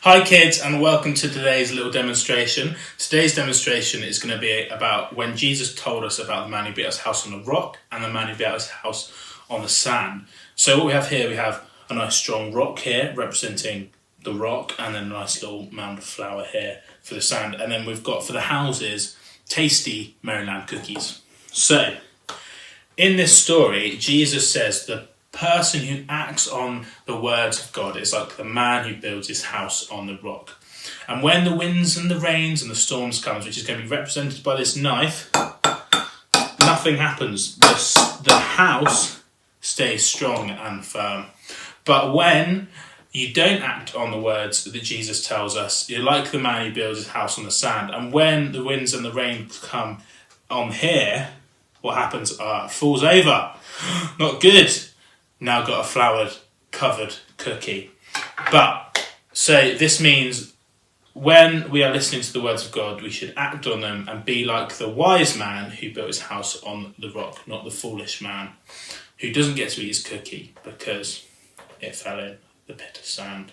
Hi kids, and welcome to today's little demonstration. Today's demonstration is going to be about when Jesus told us about the man who built his house on the rock and the man who built his house on the sand. So what we have here, we have a nice strong rock here representing the rock, and then a nice little mound of flour here for the sand. And then we've got for the houses, tasty Maryland cookies. So in this story, Jesus says the person who acts on the words of God is like the man who builds his house on the rock. And when the winds and the rains and the storms comes, which is going to be represented by this knife, nothing happens. The house stays strong and firm. But when you don't act on the words that Jesus tells us, you're like the man who builds his house on the sand. And when the winds and the rain come on here, what happens? It falls over. Not good. Now got a floured, covered cookie. So this means when we are listening to the words of God, we should act on them and be like the wise man who built his house on the rock, not the foolish man who doesn't get to eat his cookie because it fell in the pit of sand.